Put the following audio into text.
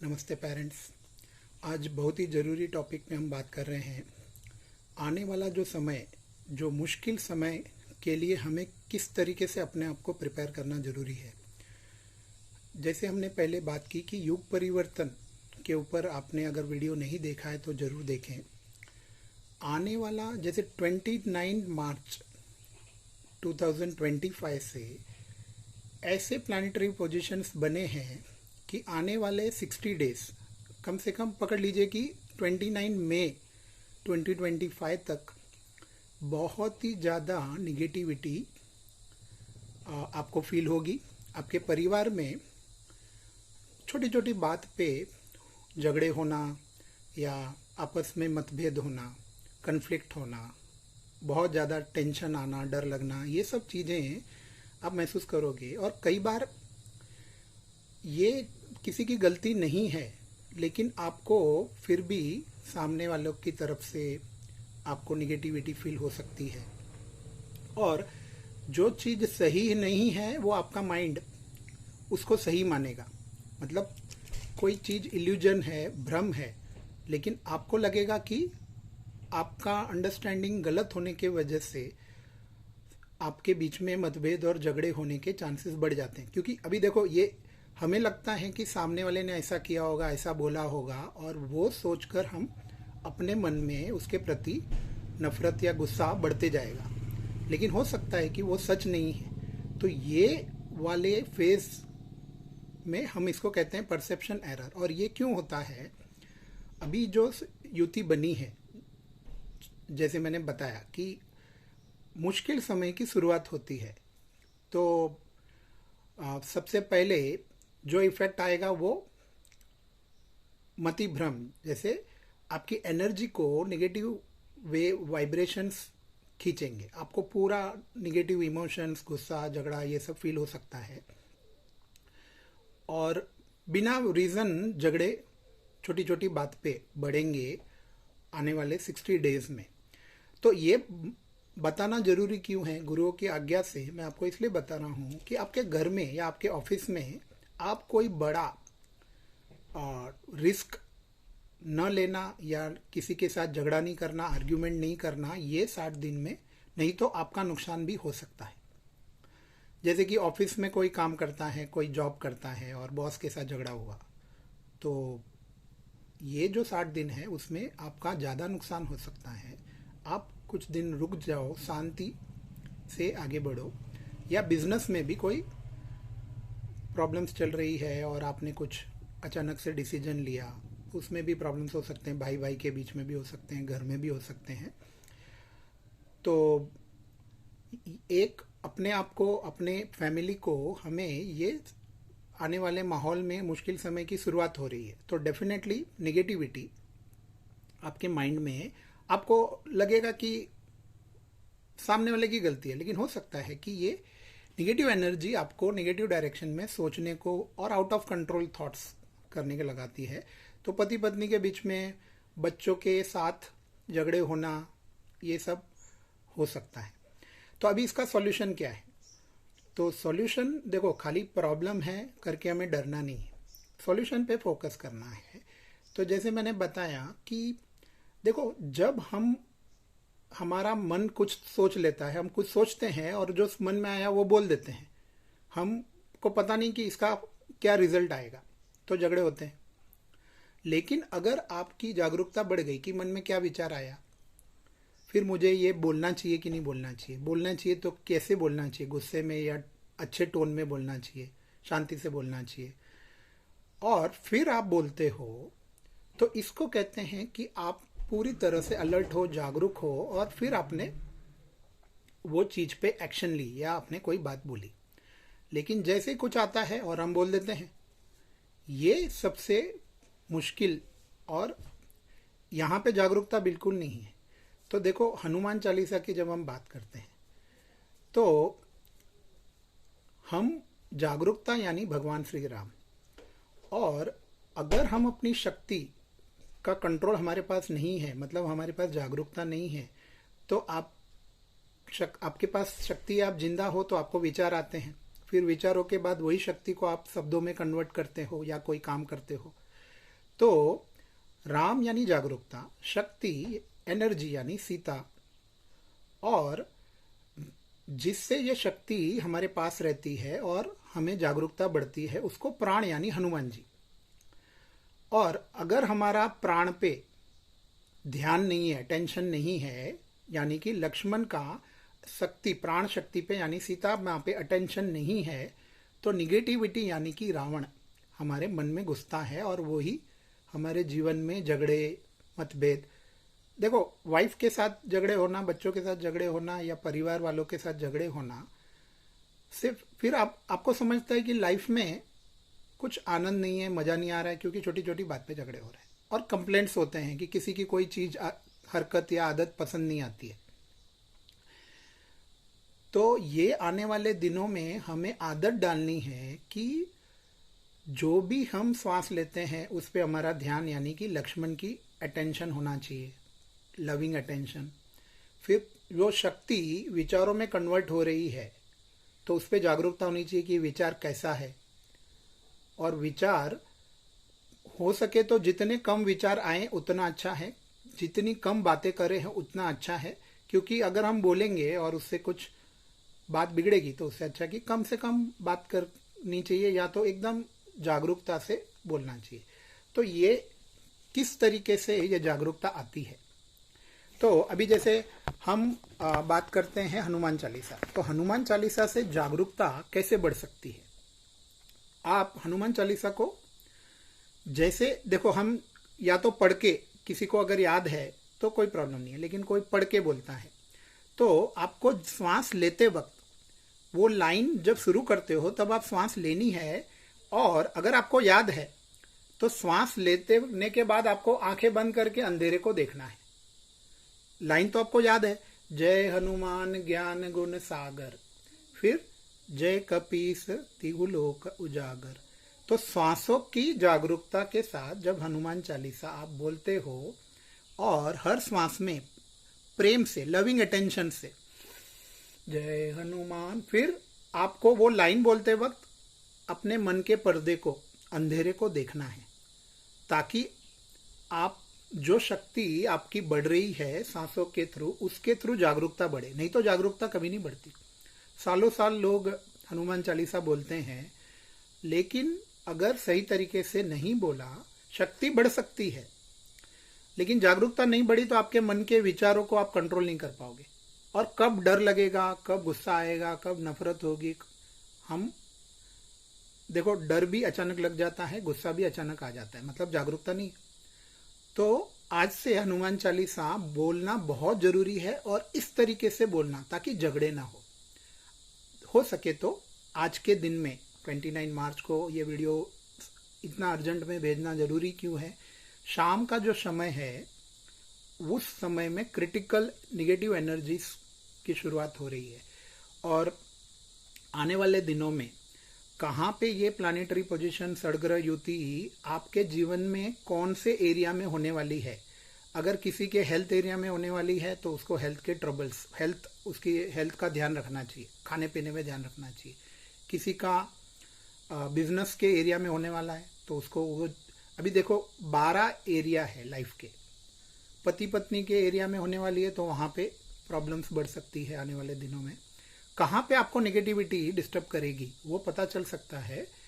नमस्ते पेरेंट्स। आज बहुत ही ज़रूरी टॉपिक पे हम बात कर रहे हैं। आने वाला जो समय, जो मुश्किल समय के लिए हमें किस तरीके से अपने आप को प्रिपेयर करना ज़रूरी है। जैसे हमने पहले बात की कि युग परिवर्तन के ऊपर आपने अगर वीडियो नहीं देखा है तो ज़रूर देखें। आने वाला जैसे 29 मार्च 2025 से ऐसे प्लानिटरी पोजीशंस बने हैं कि आने वाले 60 डेज, कम से कम पकड़ लीजिए कि 29 मई 2025 तक बहुत ही ज़्यादा निगेटिविटी आपको फील होगी। आपके परिवार में छोटी छोटी बात पे झगड़े होना या आपस में मतभेद होना, कन्फ्लिक्ट होना, बहुत ज़्यादा टेंशन आना, डर लगना, ये सब चीज़ें आप महसूस करोगे। और कई बार ये किसी की गलती नहीं है, लेकिन आपको फिर भी सामने वालों की तरफ से आपको निगेटिविटी फील हो सकती है। और जो चीज़ सही नहीं है वो आपका माइंड उसको सही मानेगा। मतलब कोई चीज़ इल्यूजन है, भ्रम है, लेकिन आपको लगेगा कि आपका अंडरस्टैंडिंग गलत होने के वजह से आपके बीच में मतभेद और झगड़े होने के चांसेस बढ़ जाते हैं। क्योंकि अभी देखो, ये हमें लगता है कि सामने वाले ने ऐसा किया होगा, ऐसा बोला होगा, और वो सोचकर हम अपने मन में उसके प्रति नफरत या गुस्सा बढ़ते जाएगा। लेकिन हो सकता है कि वो सच नहीं है। तो ये वाले फेज में हम इसको कहते हैं परसेप्शन एरर। और ये क्यों होता है? अभी जो युति बनी है, जैसे मैंने बताया कि मुश्किल समय की शुरुआत होती है, तो सबसे पहले जो इफेक्ट आएगा वो मति भ्रम। जैसे आपकी एनर्जी को नेगेटिव वे वाइब्रेशंस खींचेंगे, आपको पूरा नेगेटिव इमोशंस, गुस्सा, झगड़ा, ये सब फील हो सकता है। और बिना रीज़न झगड़े छोटी छोटी बात पे बढ़ेंगे आने वाले 60 डेज में। तो ये बताना जरूरी क्यों है? गुरुओं की आज्ञा से मैं आपको इसलिए बता रहा हूँ कि आपके घर में या आपके ऑफिस में आप कोई बड़ा रिस्क न लेना या किसी के साथ झगड़ा नहीं करना, आर्ग्यूमेंट नहीं करना, ये 60 दिन में, नहीं तो आपका नुकसान भी हो सकता है। जैसे कि ऑफिस में कोई काम करता है, कोई जॉब करता है और बॉस के साथ झगड़ा हुआ, तो ये जो 60 दिन है उसमें आपका ज़्यादा नुकसान हो सकता है। आप कुछ दिन रुक जाओ, शांति से आगे बढ़ो। या बिजनेस में भी कोई प्रॉब्लम्स चल रही है और आपने कुछ अचानक से डिसीजन लिया, उसमें भी प्रॉब्लम्स हो सकते हैं, भाई भाई के बीच में भी हो सकते हैं, घर में भी हो सकते हैं। तो एक अपने आप को, अपने फैमिली को, हमें ये आने वाले माहौल में मुश्किल समय की शुरुआत हो रही है, तो डेफिनेटली नेगेटिविटी आपके माइंड में, आपको लगेगा कि सामने वाले की गलती है, लेकिन हो सकता है कि ये निगेटिव एनर्जी आपको नेगेटिव डायरेक्शन में सोचने को और आउट ऑफ कंट्रोल थॉट्स करने के लगाती है। तो पति पत्नी के बीच में, बच्चों के साथ झगड़े होना, ये सब हो सकता है। तो अभी इसका सॉल्यूशन क्या है? तो सॉल्यूशन देखो, खाली प्रॉब्लम है करके हमें डरना नहीं है, सॉल्यूशन पे फोकस करना है। तो जैसे मैंने बताया कि देखो, जब हम, हमारा मन कुछ सोच लेता है, हम कुछ सोचते हैं और जो मन में आया वो बोल देते हैं, हमको पता नहीं कि इसका क्या रिजल्ट आएगा, तो झगड़े होते हैं। लेकिन अगर आपकी जागरूकता बढ़ गई कि मन में क्या विचार आया, फिर मुझे ये बोलना चाहिए कि नहीं बोलना चाहिए, बोलना चाहिए तो कैसे बोलना चाहिए, गुस्से में या अच्छे टोन में बोलना चाहिए, शांति से बोलना चाहिए, और फिर आप बोलते हो, तो इसको कहते हैं कि आप पूरी तरह से अलर्ट हो, जागरूक हो, और फिर आपने वो चीज पे एक्शन ली या आपने कोई बात बोली। लेकिन जैसे कुछ आता है और हम बोल देते हैं, ये सबसे मुश्किल, और यहाँ पे जागरूकता बिल्कुल नहीं है। तो देखो, हनुमान चालीसा की जब हम बात करते हैं, तो हम जागरूकता यानी भगवान श्री राम, और अगर हम अपनी शक्ति का कंट्रोल हमारे पास नहीं है, मतलब हमारे पास जागरूकता नहीं है, तो आपके पास शक्ति, आप जिंदा हो तो आपको विचार आते हैं, फिर विचारों के बाद वही शक्ति को आप शब्दों में कन्वर्ट करते हो या कोई काम करते हो। तो राम यानी जागरूकता, शक्ति एनर्जी यानी सीता, और जिससे ये शक्ति हमारे पास रहती है और हमें जागरूकता बढ़ती है उसको प्राण यानी हनुमान जी। और अगर हमारा प्राण पे ध्यान नहीं है, टेंशन नहीं है, यानी कि लक्ष्मण का शक्ति, प्राण शक्ति पे यानी सीता माँ पे अटेंशन नहीं है, तो निगेटिविटी यानी कि रावण हमारे मन में घुसता है और वो ही हमारे जीवन में झगड़े, मतभेद। देखो, वाइफ के साथ झगड़े होना, बच्चों के साथ झगड़े होना या परिवार वालों के साथ झगड़े होना, सिर्फ फिर आपको समझता है कि लाइफ में कुछ आनंद नहीं है, मजा नहीं आ रहा है, क्योंकि छोटी छोटी बात पे झगड़े हो रहे हैं। और कंप्लेंट्स होते हैं कि किसी की कोई चीज, हरकत या आदत पसंद नहीं आती है। तो ये आने वाले दिनों में हमें आदत डालनी है कि जो भी हम श्वास लेते हैं उस पे हमारा ध्यान, यानी कि लक्ष्मण की अटेंशन होना चाहिए, लविंग अटेंशन। फिर वो शक्ति विचारों में कन्वर्ट हो रही है तो उस पर जागरूकता होनी चाहिए कि विचार कैसा है। और विचार हो सके तो जितने कम विचार आए उतना अच्छा है, जितनी कम बातें करें हैं उतना अच्छा है। क्योंकि अगर हम बोलेंगे और उससे कुछ बात बिगड़ेगी तो उससे अच्छा कि कम से कम बात करनी चाहिए, या तो एकदम जागरूकता से बोलना चाहिए। तो ये किस तरीके से ये जागरूकता आती है, तो अभी जैसे हम बात करते हैं हनुमान चालीसा। तो हनुमान चालीसा से जागरूकता कैसे बढ़ सकती है? आप हनुमान चालीसा को जैसे देखो, हम या तो पढ़ के, किसी को अगर याद है तो कोई प्रॉब्लम नहीं है, लेकिन कोई पढ़ के बोलता है तो आपको श्वास लेते वक्त वो लाइन जब शुरू करते हो तब आप श्वास लेनी है। और अगर आपको याद है तो श्वास लेने के बाद आपको आंखें बंद करके अंधेरे को देखना है। लाइन तो आपको याद है, जय हनुमान ज्ञान गुण सागर, फिर जय कपीस तिहु लोक उजागर। तो श्वासों की जागरूकता के साथ जब हनुमान चालीसा आप बोलते हो और हर श्वास में प्रेम से, लविंग अटेंशन से जय हनुमान, फिर आपको वो लाइन बोलते वक्त अपने मन के पर्दे को, अंधेरे को देखना है, ताकि आप जो शक्ति आपकी बढ़ रही है सांसों के थ्रू, उसके थ्रू जागरूकता बढ़े। नहीं तो जागरूकता कभी नहीं बढ़ती। सालों साल लोग हनुमान चालीसा बोलते हैं, लेकिन अगर सही तरीके से नहीं बोला, शक्ति बढ़ सकती है, लेकिन जागरूकता नहीं बढ़ी तो आपके मन के विचारों को आप कंट्रोल नहीं कर पाओगे। और कब डर लगेगा, कब गुस्सा आएगा, कब नफरत होगी, हम देखो, डर भी अचानक लग जाता है, गुस्सा भी अचानक आ जाता है, मतलब जागरूकता नहीं। तो आज से हनुमान चालीसा बोलना बहुत जरूरी है, और इस तरीके से बोलना ताकि झगड़े ना हो सके तो आज के दिन में 29 मार्च को ये वीडियो इतना अर्जेंट में भेजना जरूरी क्यों है? शाम का जो समय है उस समय में क्रिटिकल नेगेटिव एनर्जीज की शुरुआत हो रही है, और आने वाले दिनों में कहाँ पे ये प्लानिटरी पोजीशन, सड़ग्रह युति आपके जीवन में कौन से एरिया में होने वाली है। अगर किसी के हेल्थ एरिया में होने वाली है तो उसको हेल्थ के ट्रबल्स, उसकी हेल्थ का ध्यान रखना चाहिए, खाने पीने में ध्यान रखना चाहिए। किसी का बिजनेस के एरिया में होने वाला है तो उसको वो, अभी देखो 12 एरिया है लाइफ के। पति पत्नी के एरिया में होने वाली है तो वहाँ पे प्रॉब्लम्स बढ़ सकती है आने वाले दिनों में। कहाँ पे आपको नेगेटिविटी डिस्टर्ब करेगी वो पता चल सकता है